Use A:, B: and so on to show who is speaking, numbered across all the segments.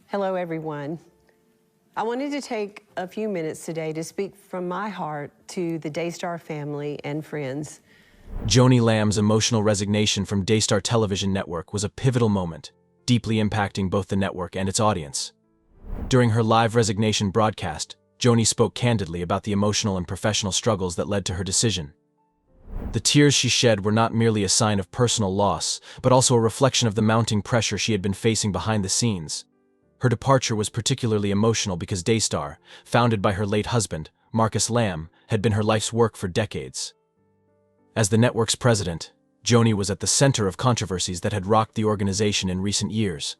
A: Hello, everyone. I wanted to take a few minutes today to speak from my heart to the Daystar family and friends.
B: Joni Lamb's emotional resignation from Daystar Television Network was a pivotal moment, deeply impacting both the network and its audience. During her live resignation broadcast, Joni spoke candidly about the emotional and professional struggles that led to her decision. The tears she shed were not merely a sign of personal loss, but also a reflection of the mounting pressure she had been facing behind the scenes. Her departure was particularly emotional because Daystar, founded by her late husband, Marcus Lamb, had been her life's work for decades. As the network's president, Joni was at the center of controversies that had rocked the organization in recent years.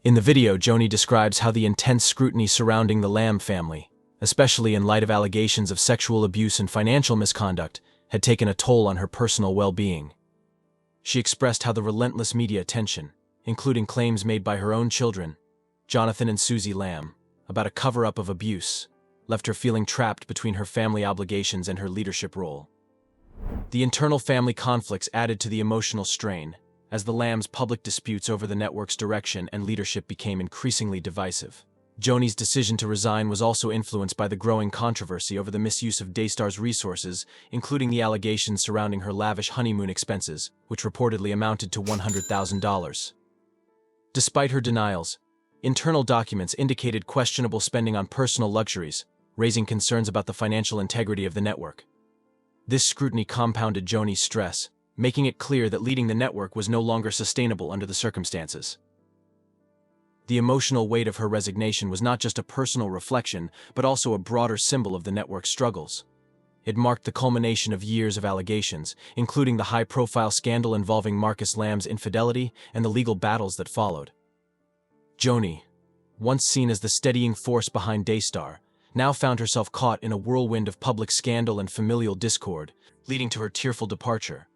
B: In the video, Joni describes how the intense scrutiny surrounding the Lamb family, especially in light of allegations of sexual abuse and financial misconduct, had taken a toll on her personal well-being. She expressed how the relentless media attention, including claims made by her own children, Jonathan and Susie Lamb, about a cover-up of abuse, left her feeling trapped between her family obligations and her leadership role. The internal family conflicts added to the emotional strain, as the Lambs' public disputes over the network's direction and leadership became increasingly divisive. Joni's decision to resign was also influenced by the growing controversy over the misuse of Daystar's resources, including the allegations surrounding her lavish honeymoon expenses, which reportedly amounted to $100,000. Despite her denials, internal documents indicated questionable spending on personal luxuries, raising concerns about the financial integrity of the network. This scrutiny compounded Joni's stress, making it clear that leading the network was no longer sustainable under the circumstances. The emotional weight of her resignation was not just a personal reflection, but also a broader symbol of the network's struggles. It marked the culmination of years of allegations, including the high-profile scandal involving Marcus Lamb's infidelity and the legal battles that followed. Joni, once seen as the steadying force behind Daystar, now found herself caught in a whirlwind of public scandal and familial discord, leading to her tearful departure.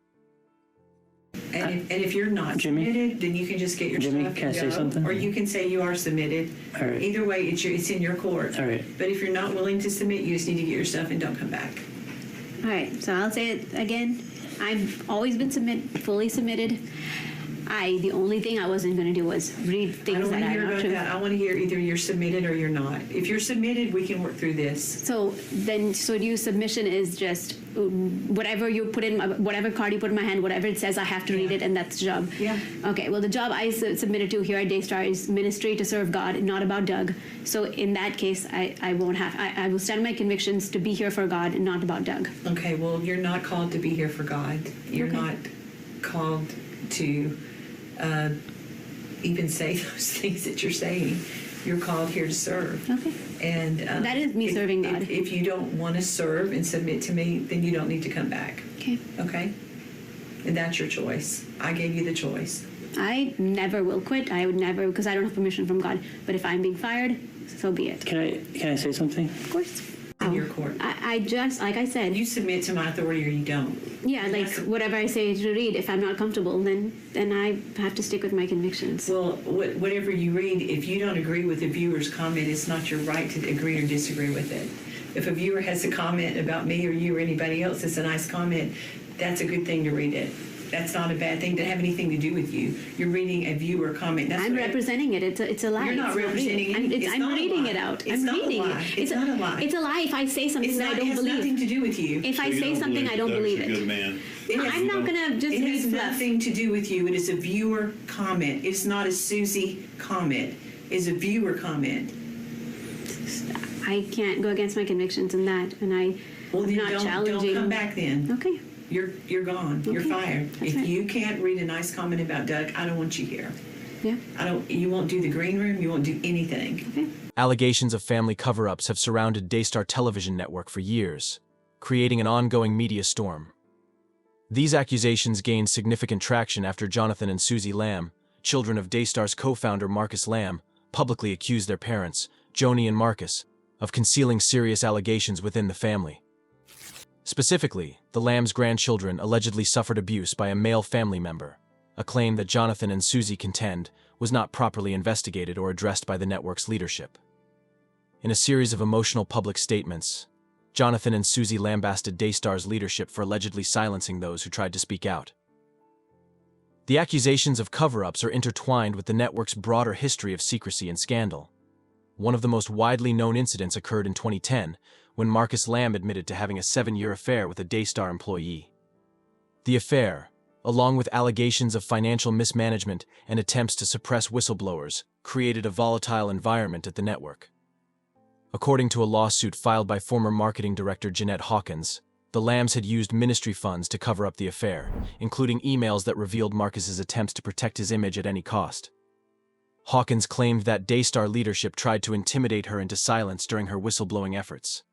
C: And if you're not submitted, then you can just get your stuff and
D: can I say something?
C: Or you can say you are submitted.
D: All right.
C: Either way, it's in your court.
D: All right.
C: But if you're not willing to submit, you just need to get your stuff and don't come back.
E: All right, so I'll say it again. I've always been fully submitted. The only thing I wasn't going to do was read
C: I
E: things
C: don't want
E: that
C: to
E: are
C: hear
E: not
C: about
E: true.
C: that. I want to hear either you're submitted or you're not. If you're submitted, we can work through this.
E: So your submission is just whatever you put in, whatever card you put in my hand, whatever it says, I have to read it, and that's the job.
C: Yeah.
E: Okay. Well, the job I submitted to here at Daystar is ministry to serve God, not about Doug. So in that case, I won't have. I will stand my convictions to be here for God, and not about Doug.
C: Okay. Well, you're not called to be here for God. You're not called to even say those things that you're saying. You're called here to serve.
E: Okay.
C: And
E: That is me serving God.
C: If you don't want to serve and submit to me, then you don't need to come back.
E: Okay.
C: Okay? And that's your choice. I gave you the choice.
E: I never will quit. I would never, because I don't have permission from God. But if I'm being fired, so be it.
D: Can I say something?
E: Of course.
C: In your court.
E: I just, like I said,
C: You submit to my authority or you don't.
E: yeah,
C: And
E: like
C: that's-
E: whatever I say to read, if I'm not comfortable, then I have to stick with my convictions.
C: Well, whatever you read, if you don't agree with the viewer's comment, it's not your right to agree or disagree with it. If a viewer has a comment about me or you or anybody else, it's a nice comment, that's a good thing to read it. That's not a bad thing to have anything to do with you. You're reading a viewer comment. That's
E: I'm
C: what
E: representing it. It's a lie.
C: You're not
E: It's
C: representing
E: real.
C: it. It's
E: I'm
C: not a
E: reading
C: lie.
E: it out.
C: It's
E: I'm
C: not a
E: reading
C: lie.
E: it.
C: It's not a lie.
E: It's a lie if I say something that I don't
C: it has
E: believe.
C: nothing to do with you.
E: If I say something I don't believe
F: Doug's a good
E: it.
F: man.
E: I'm not gonna just
C: It has
E: read bluff.
C: nothing to do with you. It is a viewer comment. It's not a Susie comment. It's a viewer comment.
E: I can't go against my convictions in that, and
C: Well,
E: I'm
C: then
E: not
C: don't
E: challenging.
C: come back then.
E: Okay.
C: You're gone. You're
E: Okay.
C: fired.
E: That's
C: If
E: right.
C: you can't read a nice comment about Doug, I don't want you here.
E: Yeah.
C: You won't do the green room. You won't do anything.
E: Okay.
B: Allegations of family cover-ups have surrounded Daystar Television Network for years, creating an ongoing media storm. These accusations gained significant traction after Jonathan and Susie Lamb, children of Daystar's co-founder Marcus Lamb, publicly accused their parents, Joni and Marcus, of concealing serious allegations within the family. Specifically, the Lambs' grandchildren allegedly suffered abuse by a male family member, a claim that Jonathan and Susie contend was not properly investigated or addressed by the network's leadership. In a series of emotional public statements, Jonathan and Susie lambasted Daystar's leadership for allegedly silencing those who tried to speak out. The accusations of cover-ups are intertwined with the network's broader history of secrecy and scandal. One of the most widely known incidents occurred in 2010, when Marcus Lamb admitted to having a 7-year affair with a Daystar employee. The affair, along with allegations of financial mismanagement and attempts to suppress whistleblowers, created a volatile environment at the network. According to a lawsuit filed by former marketing director Jeanette Hawkins, the Lambs had used ministry funds to cover up the affair, including emails that revealed Marcus's attempts to protect his image at any cost. Hawkins claimed that Daystar leadership tried to intimidate her into silence during her whistleblowing efforts.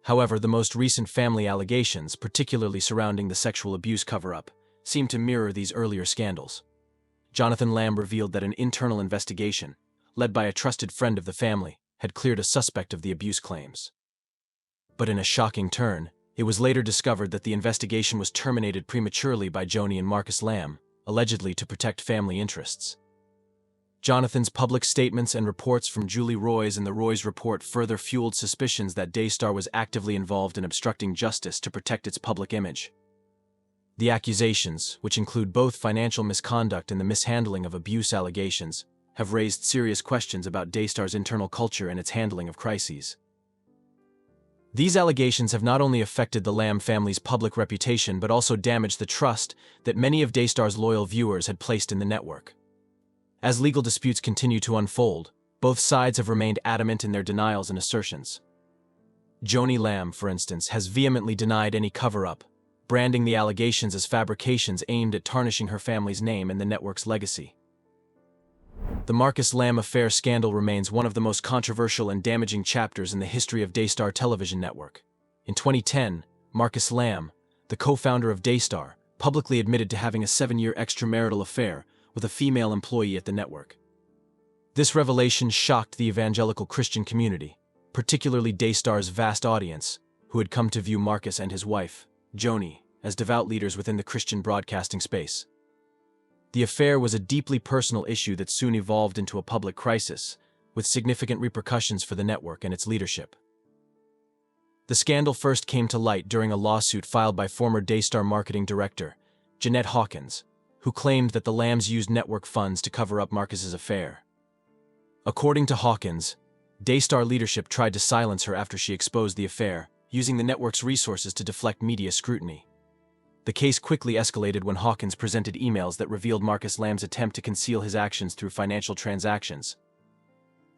B: However, the most recent family allegations, particularly surrounding the sexual abuse cover-up, seem to mirror these earlier scandals. Jonathan Lamb revealed that an internal investigation, led by a trusted friend of the family, had cleared a suspect of the abuse claims. But in a shocking turn, it was later discovered that the investigation was terminated prematurely by Joni and Marcus Lamb, allegedly to protect family interests. Jonathan's public statements and reports from Julie Roys in the Roys Report further fueled suspicions that Daystar was actively involved in obstructing justice to protect its public image. The accusations, which include both financial misconduct and the mishandling of abuse allegations, have raised serious questions about Daystar's internal culture and its handling of crises. These allegations have not only affected the Lamb family's public reputation but also damaged the trust that many of Daystar's loyal viewers had placed in the network. As legal disputes continue to unfold, both sides have remained adamant in their denials and assertions. Joanie Lamb, for instance, has vehemently denied any cover-up, branding the allegations as fabrications aimed at tarnishing her family's name and the network's legacy. The Marcus Lamb affair scandal remains one of the most controversial and damaging chapters in the history of Daystar Television Network. In 2010, Marcus Lamb, the co-founder of Daystar, publicly admitted to having a 7-year extramarital affair with a female employee at the network. This revelation shocked the evangelical Christian community, particularly Daystar's vast audience, who had come to view Marcus and his wife, Joni, as devout leaders within the Christian broadcasting space. The affair was a deeply personal issue that soon evolved into a public crisis, with significant repercussions for the network and its leadership. The scandal first came to light during a lawsuit filed by former Daystar marketing director, Jeanette Hawkins, who claimed that the Lambs used network funds to cover up Marcus's affair. According to Hawkins, Daystar leadership tried to silence her after she exposed the affair, using the network's resources to deflect media scrutiny. The case quickly escalated when Hawkins presented emails that revealed Marcus Lamb's attempt to conceal his actions through financial transactions.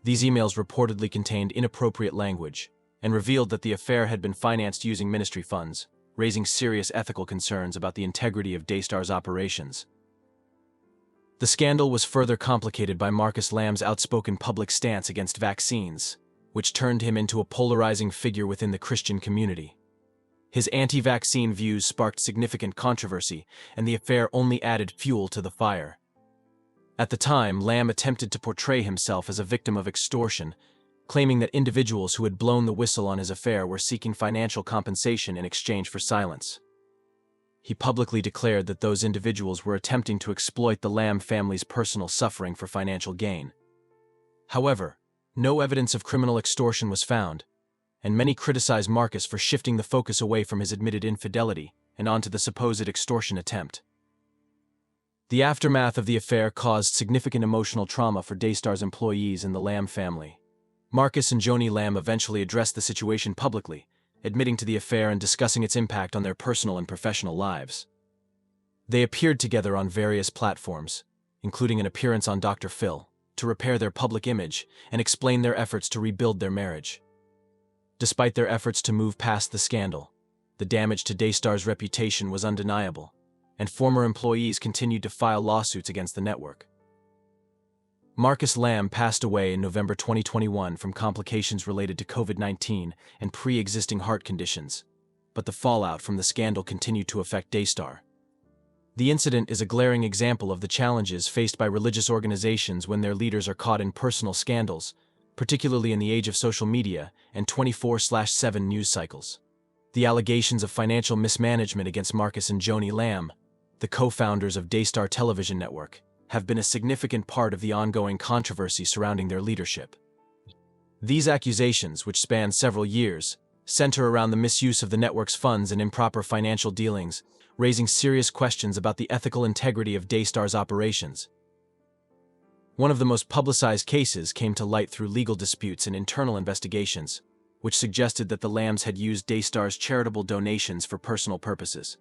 B: These emails reportedly contained inappropriate language and revealed that the affair had been financed using ministry funds, raising serious ethical concerns about the integrity of Daystar's operations. The scandal was further complicated by Marcus Lamb's outspoken public stance against vaccines, which turned him into a polarizing figure within the Christian community. His anti-vaccine views sparked significant controversy, and the affair only added fuel to the fire. At the time, Lamb attempted to portray himself as a victim of extortion, claiming that individuals who had blown the whistle on his affair were seeking financial compensation in exchange for silence. He publicly declared that those individuals were attempting to exploit the Lamb family's personal suffering for financial gain. However, no evidence of criminal extortion was found, and many criticized Marcus for shifting the focus away from his admitted infidelity and onto the supposed extortion attempt. The aftermath of the affair caused significant emotional trauma for Daystar's employees and the Lamb family. Marcus and Joanie Lamb eventually addressed the situation publicly, admitting to the affair and discussing its impact on their personal and professional lives. They appeared together on various platforms, including an appearance on Dr. Phil, to repair their public image and explain their efforts to rebuild their marriage. Despite their efforts to move past the scandal, the damage to Daystar's reputation was undeniable, and former employees continued to file lawsuits against the network. Marcus Lamb passed away in November 2021 from complications related to COVID-19 and pre-existing heart conditions, but the fallout from the scandal continued to affect Daystar. The incident is a glaring example of the challenges faced by religious organizations when their leaders are caught in personal scandals, particularly in the age of social media and 24/7 news cycles. The allegations of financial mismanagement against Marcus and Joni Lamb, the co-founders of Daystar Television Network, have been a significant part of the ongoing controversy surrounding their leadership. These accusations, which span several years, center around the misuse of the network's funds and improper financial dealings, raising serious questions about the ethical integrity of Daystar's operations. One of the most publicized cases came to light through legal disputes and internal investigations, which suggested that the Lambs had used Daystar's charitable donations for personal purposes.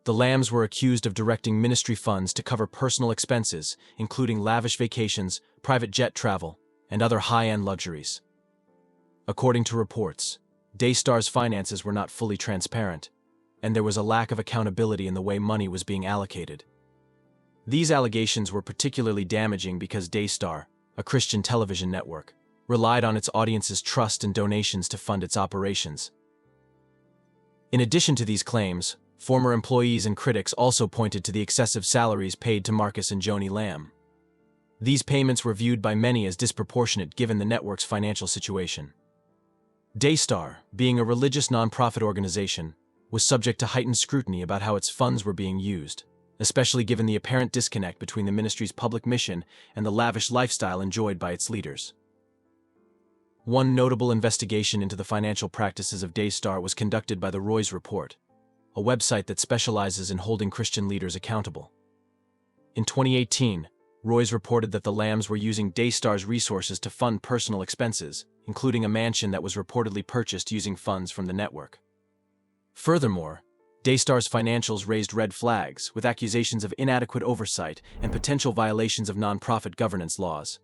B: The Lambs were accused of directing ministry funds to cover personal expenses, including lavish vacations, private jet travel, and other high-end luxuries. According to reports, Daystar's finances were not fully transparent, and there was a lack of accountability in the way money was being allocated. These allegations were particularly damaging because Daystar, a Christian television network, relied on its audience's trust and donations to fund its operations. In addition to these claims, former employees and critics also pointed to the excessive salaries paid to Marcus and Joni Lamb. These payments were viewed by many as disproportionate given the network's financial situation. Daystar, being a religious nonprofit organization, was subject to heightened scrutiny about how its funds were being used, especially given the apparent disconnect between the ministry's public mission and the lavish lifestyle enjoyed by its leaders. One notable investigation into the financial practices of Daystar was conducted by the Roy's Report, a website that specializes in holding Christian leaders accountable. In 2018, Roy's reported that the Lambs were using Daystar's resources to fund personal expenses, including a mansion that was reportedly purchased using funds from the network. Furthermore, Daystar's financials raised red flags, with accusations of inadequate oversight and potential violations of nonprofit governance laws.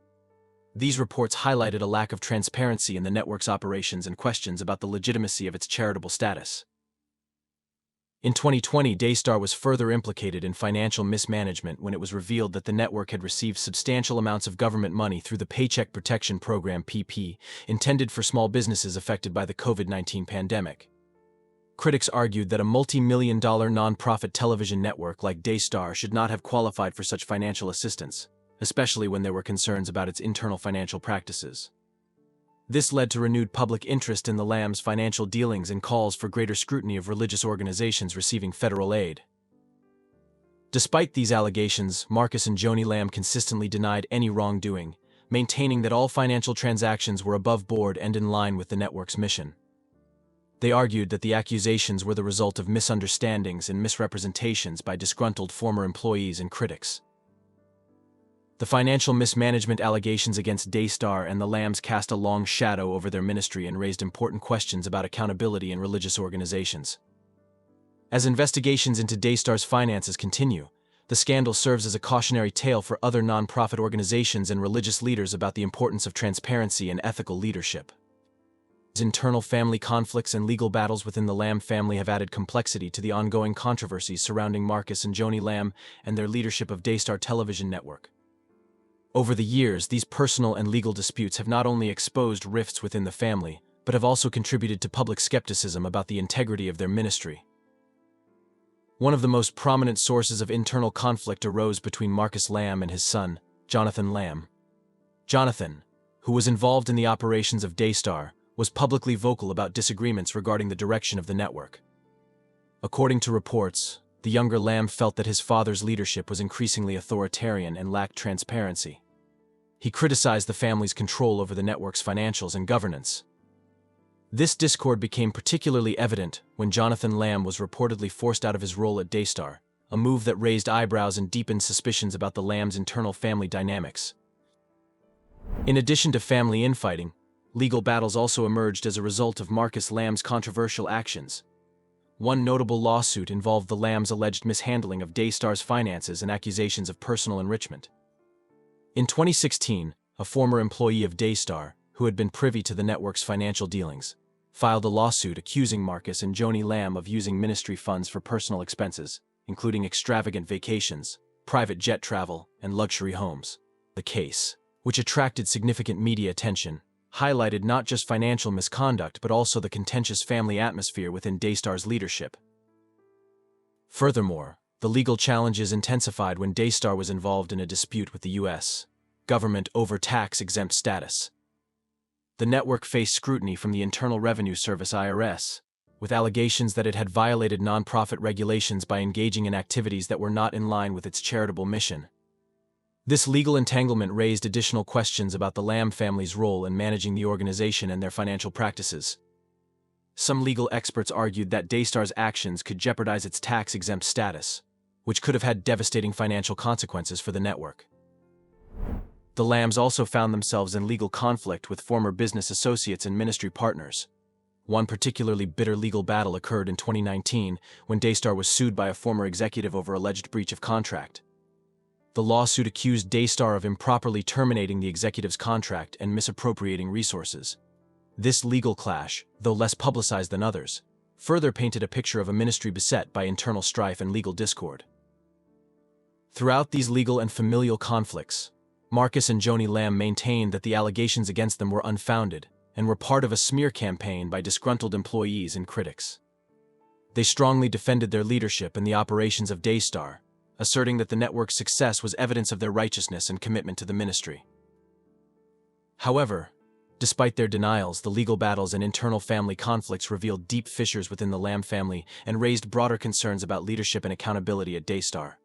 B: These reports highlighted a lack of transparency in the network's operations and questions about the legitimacy of its charitable status. In 2020, Daystar was further implicated in financial mismanagement when it was revealed that the network had received substantial amounts of government money through the Paycheck Protection Program (PP), intended for small businesses affected by the COVID-19 pandemic. Critics argued that a multi-million-dollar nonprofit television network like Daystar should not have qualified for such financial assistance, especially when there were concerns about its internal financial practices. This led to renewed public interest in the Lambs' financial dealings and calls for greater scrutiny of religious organizations receiving federal aid. Despite these allegations, Marcus and Joanie Lamb consistently denied any wrongdoing, maintaining that all financial transactions were above board and in line with the network's mission. They argued that the accusations were the result of misunderstandings and misrepresentations by disgruntled former employees and critics. The financial mismanagement allegations against Daystar and the Lambs cast a long shadow over their ministry and raised important questions about accountability in religious organizations. As investigations into Daystar's finances continue, the scandal serves as a cautionary tale for other nonprofit organizations and religious leaders about the importance of transparency and ethical leadership. Internal family conflicts and legal battles within the Lamb family have added complexity to the ongoing controversies surrounding Marcus and Joni Lamb and their leadership of Daystar Television Network. Over the years, these personal and legal disputes have not only exposed rifts within the family, but have also contributed to public skepticism about the integrity of their ministry. One of the most prominent sources of internal conflict arose between Marcus Lamb and his son, Jonathan Lamb. Jonathan, who was involved in the operations of Daystar, was publicly vocal about disagreements regarding the direction of the network. According to reports, the younger Lamb felt that his father's leadership was increasingly authoritarian and lacked transparency. He criticized the family's control over the network's financials and governance. This discord became particularly evident when Jonathan Lamb was reportedly forced out of his role at Daystar, a move that raised eyebrows and deepened suspicions about the Lambs' internal family dynamics. In addition to family infighting, legal battles also emerged as a result of Marcus Lamb's controversial actions. One notable lawsuit involved the Lambs' alleged mishandling of Daystar's finances and accusations of personal enrichment. In 2016, a former employee of Daystar, who had been privy to the network's financial dealings, filed a lawsuit accusing Marcus and Joni Lamb of using ministry funds for personal expenses, including extravagant vacations, private jet travel, and luxury homes. The case, which attracted significant media attention, highlighted not just financial misconduct but also the contentious family atmosphere within Daystar's leadership. Furthermore, the legal challenges intensified when Daystar was involved in a dispute with the U.S. government over tax-exempt status. The network faced scrutiny from the Internal Revenue Service (IRS), with allegations that it had violated nonprofit regulations by engaging in activities that were not in line with its charitable mission. This legal entanglement raised additional questions about the Lamb family's role in managing the organization and their financial practices. Some legal experts argued that Daystar's actions could jeopardize its tax-exempt status, which could have had devastating financial consequences for the network. The Lambs also found themselves in legal conflict with former business associates and ministry partners. One particularly bitter legal battle occurred in 2019 when Daystar was sued by a former executive over alleged breach of contract. The lawsuit accused Daystar of improperly terminating the executive's contract and misappropriating resources. This legal clash, though less publicized than others, further painted a picture of a ministry beset by internal strife and legal discord. Throughout these legal and familial conflicts, Marcus and Joni Lamb maintained that the allegations against them were unfounded and were part of a smear campaign by disgruntled employees and critics. They strongly defended their leadership and the operations of Daystar, asserting that the network's success was evidence of their righteousness and commitment to the ministry. However, despite their denials, the legal battles and internal family conflicts revealed deep fissures within the Lamb family and raised broader concerns about leadership and accountability at Daystar.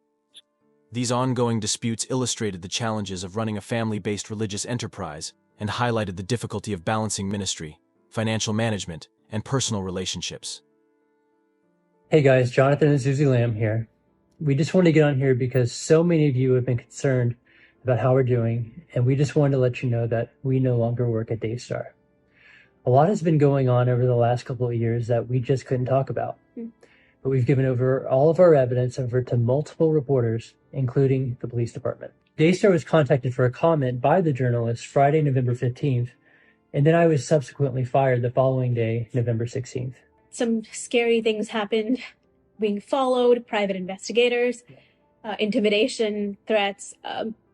B: These ongoing disputes illustrated the challenges of running a family-based religious enterprise and highlighted the difficulty of balancing ministry, financial management, and personal relationships.
D: Hey guys, Jonathan and Susie Lamb here. We just wanted to get on here because so many of you have been concerned about how we're doing, and we just wanted to let you know that we no longer work at Daystar. A lot has been going on over the last couple of years that we just couldn't talk about. But we've given over all of our evidence over to multiple reporters, including the police department. Daystar was contacted for a comment by the journalist Friday, November 15th, and then I was subsequently fired the following day, November 16th.
F: Some scary things happened, being followed, private investigators, intimidation, threats.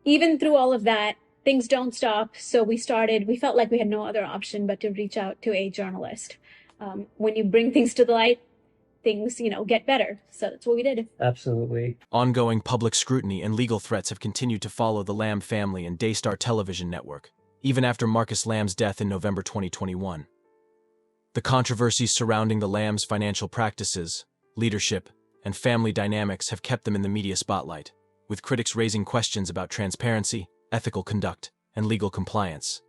F: Even through all of that, things don't stop. So we felt like we had no other option but to reach out to a journalist. When you bring things to the light, things, get better. So that's what we did.
D: Absolutely.
B: Ongoing public scrutiny and legal threats have continued to follow the Lamb family and Daystar Television Network, even after Marcus Lamb's death in November 2021. The controversies surrounding the Lambs' financial practices, leadership, and family dynamics have kept them in the media spotlight, with critics raising questions about transparency, ethical conduct, and legal compliance.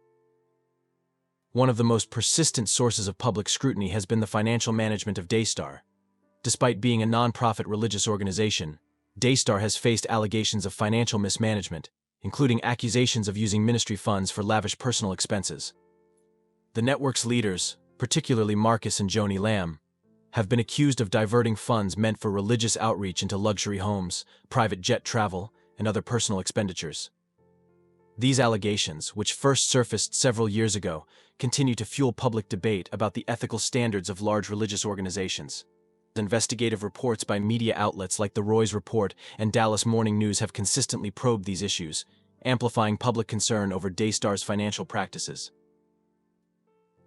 B: One of the most persistent sources of public scrutiny has been the financial management of Daystar. Despite being a non-profit religious organization, Daystar has faced allegations of financial mismanagement, including accusations of using ministry funds for lavish personal expenses. The network's leaders, particularly Marcus and Joni Lamb, have been accused of diverting funds meant for religious outreach into luxury homes, private jet travel, and other personal expenditures. These allegations, which first surfaced several years ago, continue to fuel public debate about the ethical standards of large religious organizations. Investigative reports by media outlets like the Roy's Report and Dallas Morning News have consistently probed these issues, amplifying public concern over Daystar's financial practices.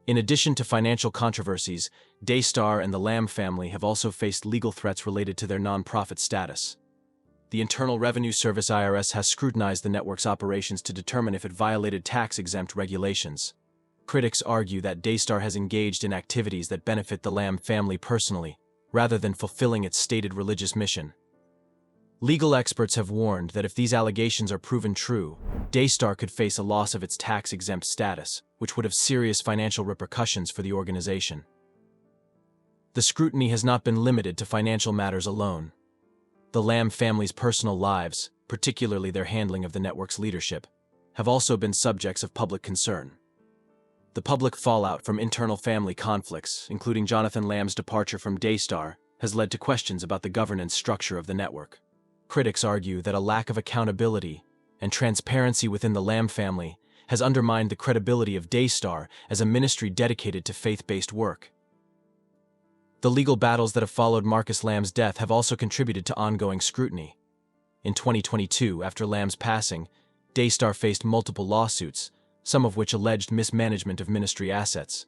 B: In addition to financial controversies, Daystar and the Lamb family have also faced legal threats related to their nonprofit status. The Internal Revenue Service (IRS) has scrutinized the network's operations to determine if it violated tax-exempt regulations. Critics argue that Daystar has engaged in activities that benefit the Lamb family personally, rather than fulfilling its stated religious mission. Legal experts have warned that if these allegations are proven true, Daystar could face a loss of its tax-exempt status, which would have serious financial repercussions for the organization. The scrutiny has not been limited to financial matters alone. The Lamb family's personal lives, particularly their handling of the network's leadership, have also been subjects of public concern. The public fallout from internal family conflicts, including Jonathan Lamb's departure from Daystar, has led to questions about the governance structure of the network. Critics argue that a lack of accountability and transparency within the Lamb family has undermined the credibility of Daystar as a ministry dedicated to faith-based work. The legal battles that have followed Marcus Lamb's death have also contributed to ongoing scrutiny. In 2022, after Lamb's passing, Daystar faced multiple lawsuits, some of which alleged mismanagement of ministry assets.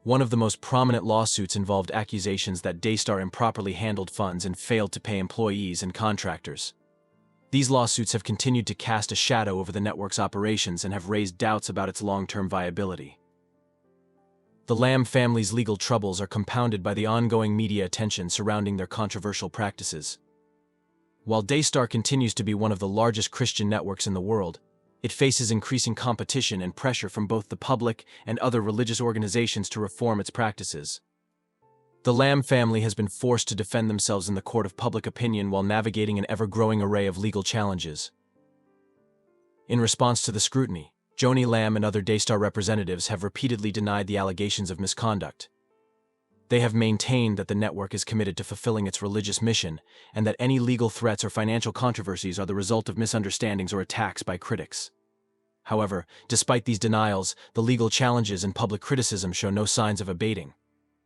B: One of the most prominent lawsuits involved accusations that Daystar improperly handled funds and failed to pay employees and contractors. These lawsuits have continued to cast a shadow over the network's operations and have raised doubts about its long-term viability. The Lamb family's legal troubles are compounded by the ongoing media attention surrounding their controversial practices. While Daystar continues to be one of the largest Christian networks in the world, it faces increasing competition and pressure from both the public and other religious organizations to reform its practices. The Lamb family has been forced to defend themselves in the court of public opinion while navigating an ever-growing array of legal challenges. In response to the scrutiny, Joni Lamb and other Daystar representatives have repeatedly denied the allegations of misconduct. They have maintained that the network is committed to fulfilling its religious mission and that any legal threats or financial controversies are the result of misunderstandings or attacks by critics. However, despite these denials, the legal challenges and public criticism show no signs of abating.